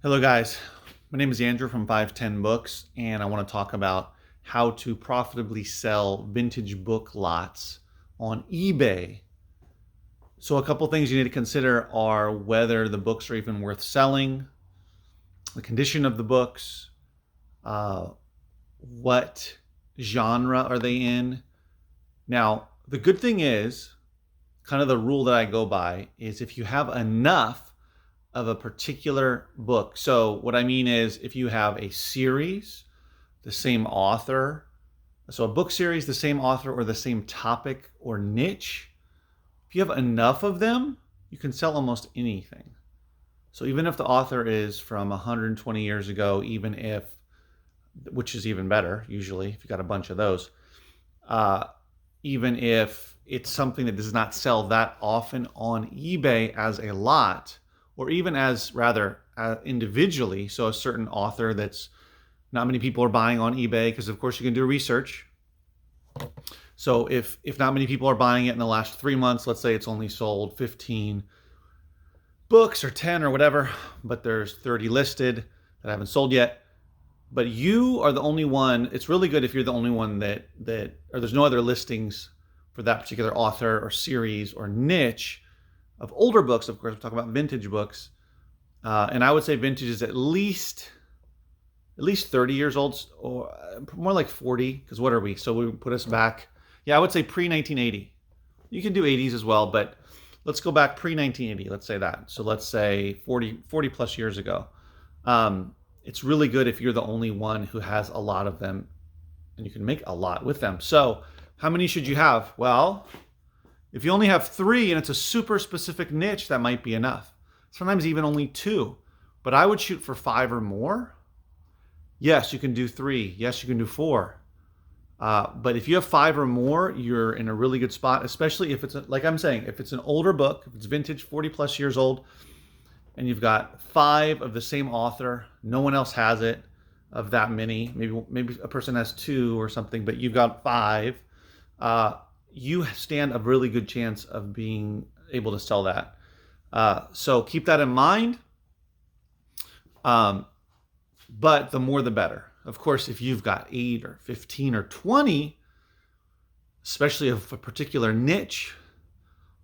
Hello guys, my name is Andrew from 510 Books, and I want to talk about how to profitably sell vintage book lots on eBay. So a couple things you need to consider are whether the books are even worth selling, the condition of the books, uh, what genre are they in. Now, the good thing is, kind of the rule that I go by is if you have enough of a particular book. So what I mean is if you have a series, the same author, so a book series, the same author or the same topic or niche, if you have enough of them, you can sell almost anything. So even if the author is from 120 years ago, even if, which is even better usually if you got a bunch of those, uh, even if it's something that does not sell that often on eBay as a lot, or even as rather individually. So a certain author that's not many people are buying on eBay, because of course you can do research. So if not many people are buying it in the last 3 months, let's say it's only sold 15 books or 10 or whatever, but there's 30 listed that haven't sold yet. But you are the only one. It's really good if you're the only one that or there's no other listings for that particular author or series or niche of older books. Of course, we're talking about vintage books, and I would say vintage is at least 30 years old, or more like 40. Because what are we? So we put us back. Yeah, I would say pre 1980. You can do 80s as well, but let's go back pre 1980. Let's say that. So let's say 40 plus years ago. It's really good if you're the only one who has a lot of them, and you can make a lot with them. So how many should you have? Well, if you only have 3 and it's a super specific niche, that might be enough. Sometimes even only 2. But I would shoot for 5 or more. Yes, you can do 3. Yes, you can do 4. But if you have 5 or more, you're in a really good spot, especially if it's, like I'm saying, if it's an older book, if it's vintage, 40 plus years old, and you've got 5 of the same author, no one else has it of that many. Maybe a person has 2 or something, but you've got 5. You stand a really good chance of being able to sell that. So keep that in mind. But the more the better. Of course, if you've got 8 or 15 or 20, especially of a particular niche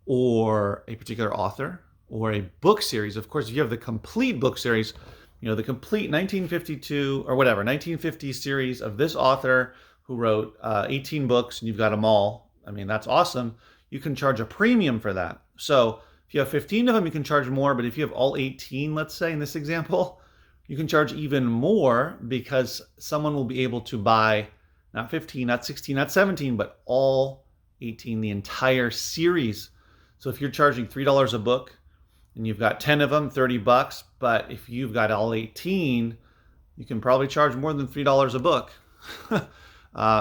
or a particular author or a book series, of course, if you have the complete book series, the complete 1952 or whatever, 1950 series of this author who wrote 18 books, and you've got them all, I mean, that's awesome. You can charge a premium for that. So if you have 15 of them, you can charge more. But if you have all 18, let's say in this example, you can charge even more, because someone will be able to buy not 15, not 16, not 17, but all 18, the entire series. So if you're charging $3 a book and you've got 10 of them, $30. But if you've got all 18, you can probably charge more than $3 a book.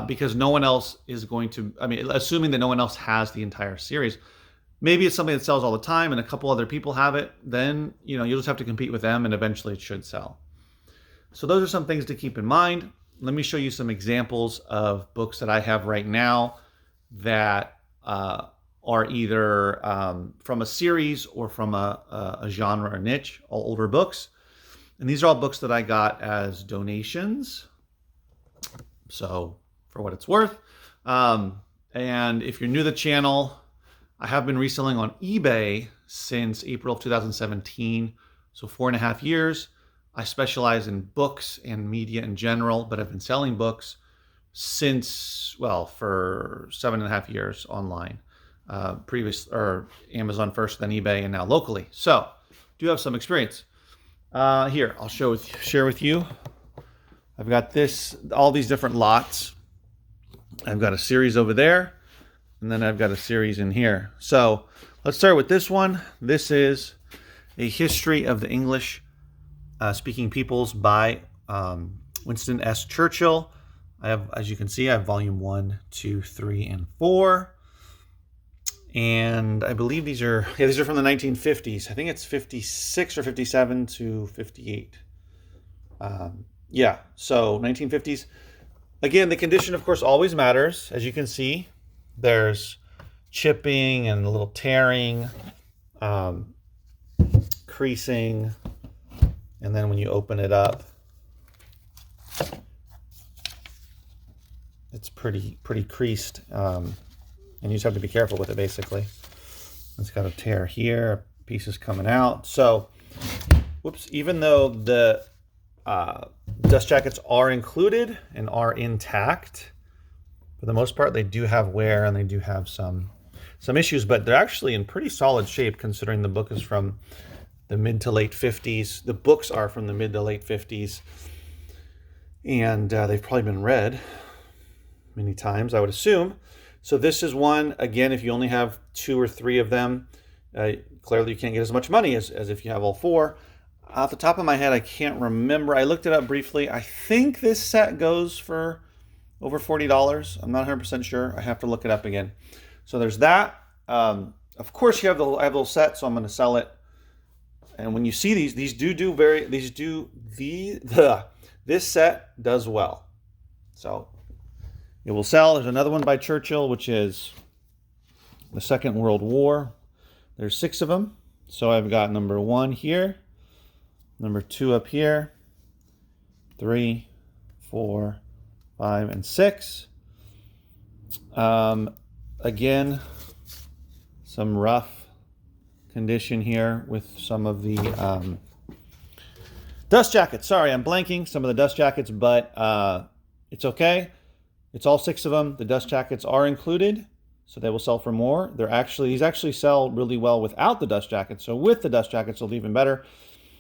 Because no one else is going to, assuming that no one else has the entire series. Maybe it's something that sells all the time and a couple other people have it, then you'll just have to compete with them, and eventually it should sell. So those are some things to keep in mind. Let me show you some examples of books that I have right now that are either from a series or from a genre or niche, all older books. And these are all books that I got as donations. So for what it's worth. And if you're new to the channel, I have been reselling on eBay since April of 2017. So 4.5 years. I specialize in books and media in general, but I've been selling books for 7.5 years online. Amazon first, then eBay, and now locally. So do have some experience. Here, I'll share with you. I've got all these different lots. I've got a series over there, and then I've got a series in here. So let's start with this one. This is A History of the English Speaking Peoples by Winston S. Churchill. I have, as you can see, I have volume 1, 2, 3, and 4. And I believe these are from the 1950s. I think it's 56 or 57 to 58. So 1950s. Again, the condition, of course, always matters. As you can see, there's chipping and a little tearing, creasing, And then when you open it up, it's pretty creased. And you just have to be careful with it, basically. It's got a tear here, pieces coming out. So, whoops, even though the dust jackets are included and are intact, for the most part, they do have wear and they do have some issues, but they're actually in pretty solid shape considering the book is from the mid to late 50s. The books are from the mid to late 50s, and they've probably been read many times, I would assume. So this is one, again, if you only have 2 or 3 of them, clearly you can't get as much money as if you have all 4. Off the top of my head, I can't remember. I looked it up briefly. I think this set goes for over $40. I'm not 100% sure. I have to look it up again. So there's that. Of course, I have the little set, so I'm going to sell it. And when you see this set does well. So it will sell. There's another one by Churchill, which is the Second World War. There's 6 of them. So I've got number 1 here, number 2 up here, 3, 4, 5, and 6. Again, some rough condition here with some of the dust jackets. Sorry, I'm blanking some of the dust jackets, but it's okay. It's all 6 of them. The dust jackets are included, so they will sell for more. These actually sell really well without the dust jackets. So with the dust jackets, it'll be even better.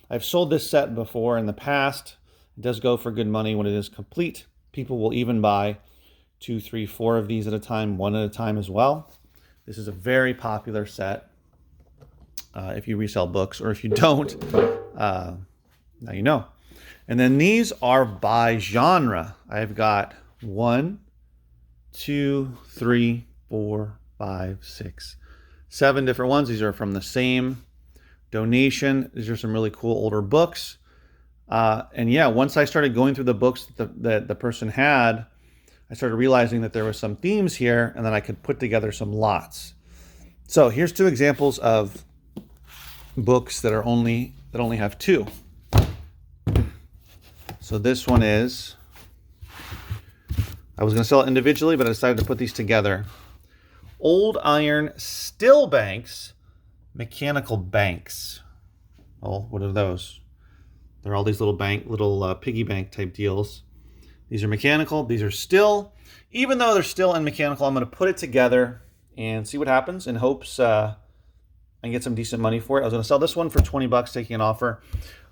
I've sold this set before in the past. It does go for good money when it is complete. People will even buy 2, 3, 4 of these at a time, 1 at a time as well. This is a very popular set if you resell books, or if you don't, now you know. And then these are by genre. I've got 1, 2, 3, 4, 5, 6, 7 different ones. These are from the same donation. These are some really cool older books. And yeah, once I started going through the books that the person had, I started realizing that there were some themes here, and then I could put together some lots. So here's 2 examples of books that only have 2. So this one is, I was going to sell it individually, but I decided to put these together. Old Iron Still Banks, Mechanical Banks. Well, what are those? They're all these little piggy bank type deals. These are mechanical. These are still. Even though they're still in mechanical, I'm going to put it together and see what happens in hopes I can get some decent money for it. I was going to sell this one for $20, taking an offer.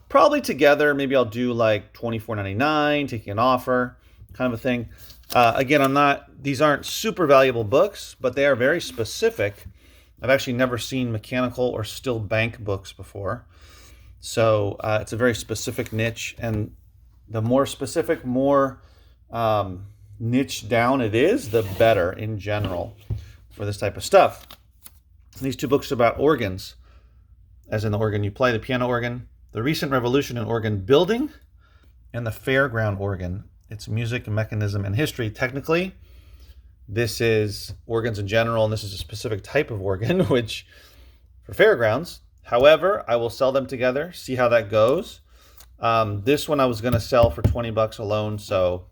Probably together, maybe I'll do like $24.99, taking an offer, kind of a thing. Again, these aren't super valuable books, but they are very specific. I've actually never seen mechanical or still bank books before. So it's a very specific niche, and the more specific, more niche down it is, the better in general for this type of stuff. These 2 books are about organs, as in the organ you play, the piano organ, the recent revolution in organ building, and the fairground organ, its music, mechanism, and history. Technically, this is organs in general, and this is a specific type of organ, which for fairgrounds. However, I will sell them together, see how that goes. This one I was going to sell for $20 alone, so,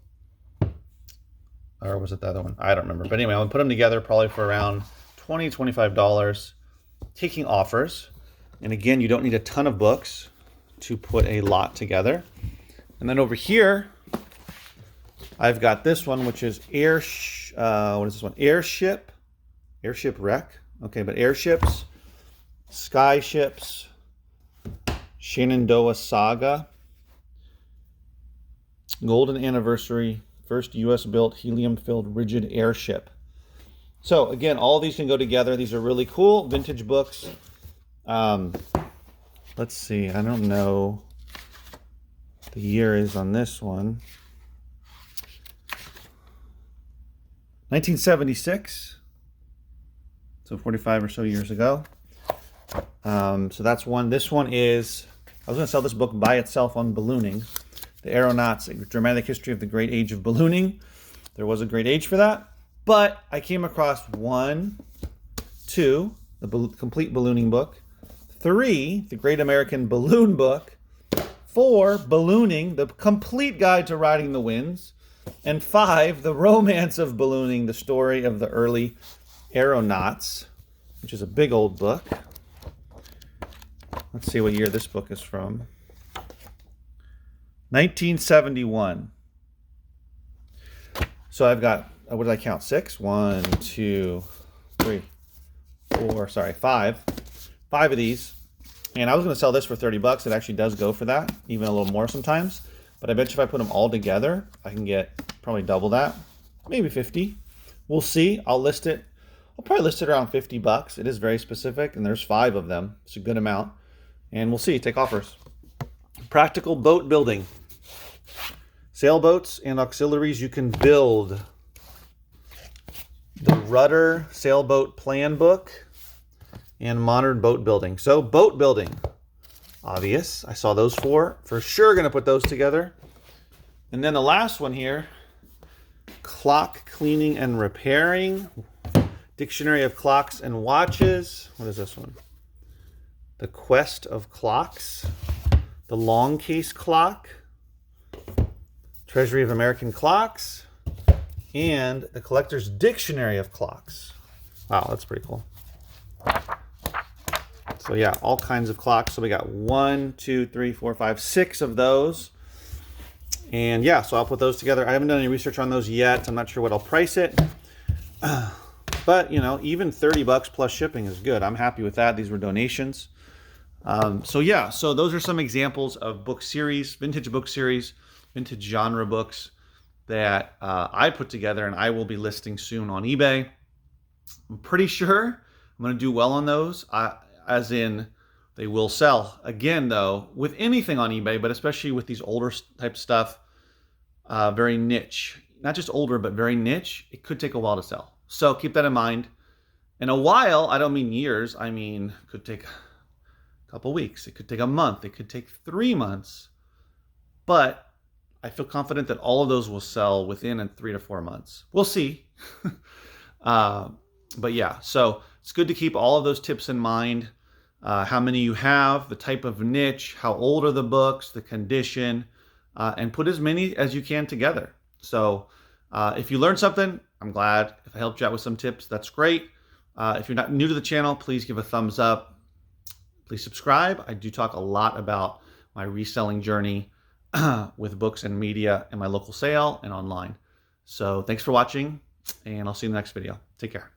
or was it the other one? I don't remember. But anyway, I'm going to put them together probably for around $20, $25, taking offers. And again, you don't need a ton of books to put a lot together. And then over here, I've got this one, which is what is this one? Airship Wreck. Okay, but airships, skyships, Shenandoah Saga, Golden Anniversary, first U.S.-built helium-filled rigid airship. So again, all of these can go together. These are really cool vintage books. Let's see. I don't know the year is on this one. 1976. So 45 or so years ago. So that's one. This one is, I was going to sell this book by itself on ballooning. The Aeronauts, a dramatic history of the great age of ballooning. There was a great age for that. But I came across 1, 2, the complete ballooning book. 3, the Great American Balloon Book. 4, ballooning, the complete guide to riding the winds. And 5, the romance of ballooning, the story of the early aeronauts, which is a big old book. Let's see what year this book is from. 1971. So I've got, what did I count? 6? 1, 2, 3, 4, sorry, 5. 5 of these. And I was going to sell this for $30. It actually does go for that, even a little more sometimes. But I bet you if I put them all together, I can get probably double that, maybe 50. We'll see. I'll list it. I'll probably list it around $50. It is very specific, and there's 5 of them. It's a good amount. And we'll see. Take offers. Practical boat building. Sailboats and auxiliaries you can build. The Rudder Sailboat Plan Book and Modern Boat Building. So boat building, obvious. I saw those 4. For sure going to put those together. And then the last one here, clock cleaning and repairing. Dictionary of Clocks and Watches. What is this one? The Quest of Clocks. The Long Case Clock. Treasury of American Clocks. And the Collector's Dictionary of Clocks. Wow, that's pretty cool. So yeah, all kinds of clocks. So we got 1, 2, 3, 4, 5, 6 of those. And yeah, so I'll put those together. I haven't done any research on those yet. I'm not sure what I'll price it. But, you know, even $30 plus shipping is good. I'm happy with that. These were donations. So yeah, so those are some examples of book series, vintage book series, vintage genre books that I put together and I will be listing soon on eBay. I'm pretty sure I'm going to do well on those. As in, they will sell. Again, though, with anything on eBay, but especially with these older type stuff, very niche. Not just older, but very niche. It could take a while to sell. So keep that in mind. In a while, I don't mean years. I mean, it could take a couple weeks. It could take a month. It could take 3 months. But I feel confident that all of those will sell within 3 to 4 months. We'll see. But yeah, so it's good to keep all of those tips in mind. How many you have, the type of niche, how old are the books, the condition, and put as many as you can together. So if you learned something, I'm glad. If I helped you out with some tips, that's great. If you're not new to the channel, please give a thumbs up. Please subscribe. I do talk a lot about my reselling journey with books and media in my local sale and online. So thanks for watching, and I'll see you in the next video. Take care.